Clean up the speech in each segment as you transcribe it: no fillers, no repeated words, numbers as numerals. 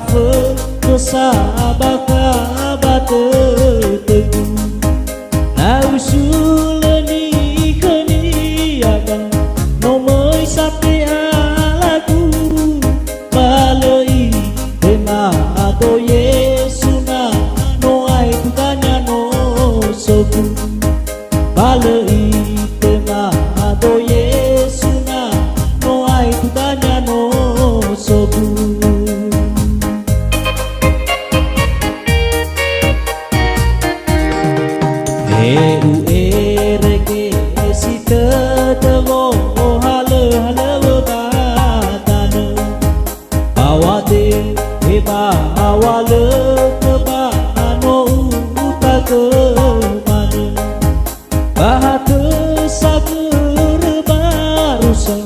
kafe dosa baka bate teguh na usulani keni akan nomoi sate alaku balei tema ato Yesuna no ai tutanya no soku balei tema ato Yesuna no ai tutanya no soku. Eu ereke si tetemo hale hale batana bawa de bawa le ba no uta ke mana bahate sager barusa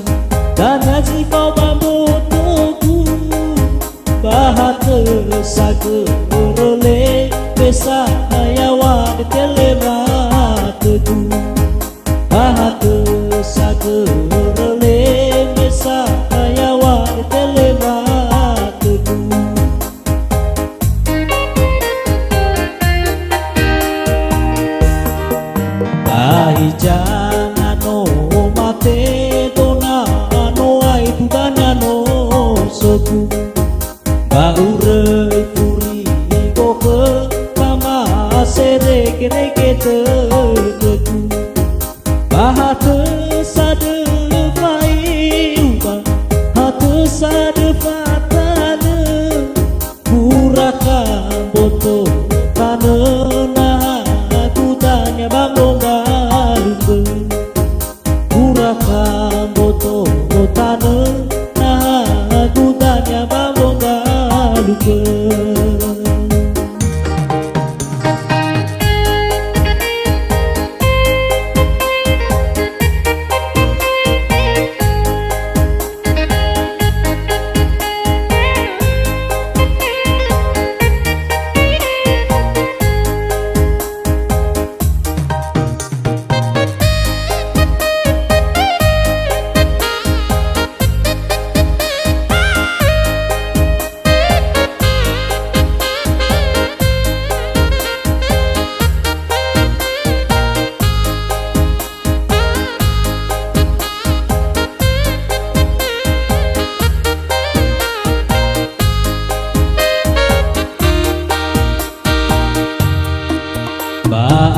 dan haji kau bambu tuku bahate sager le besa ayawa de telema bahate sager le besa ayawa de telema bahi jangan no mate dona no ai tutanya no soku baure puri go ke kama sere kere kete teku bahate sade pai uba hate sade fatane puraka boto tanena tutanya bangonga lupe puraka boto tanena tutanya bangonga lupe.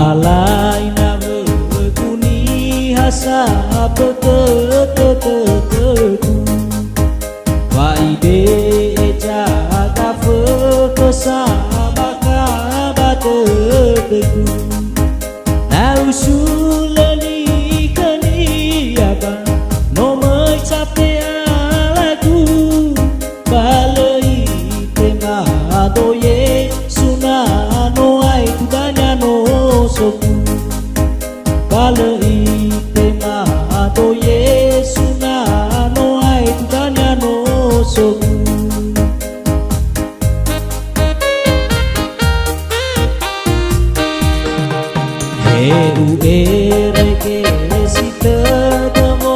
Alai nama kuni hasa betul-betul waide jaga fokusa baka bate teguh na usulani kani aba nomor cape alaku balai tema doye suna no ai tutanya no soku balai tema ato Yesuna no ai tutanya no soku. Eu ereke si tetemo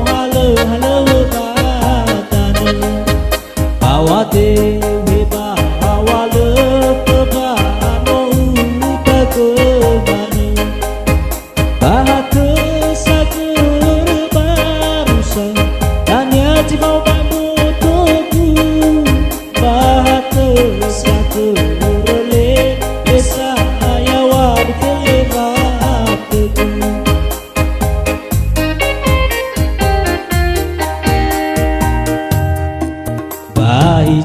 hale hale batane bawa dewe bawa le ba no uta ke mana bahate sager barusa tanya jibau bambu tuku bahate sager le besa ayawa de telema teguh bahi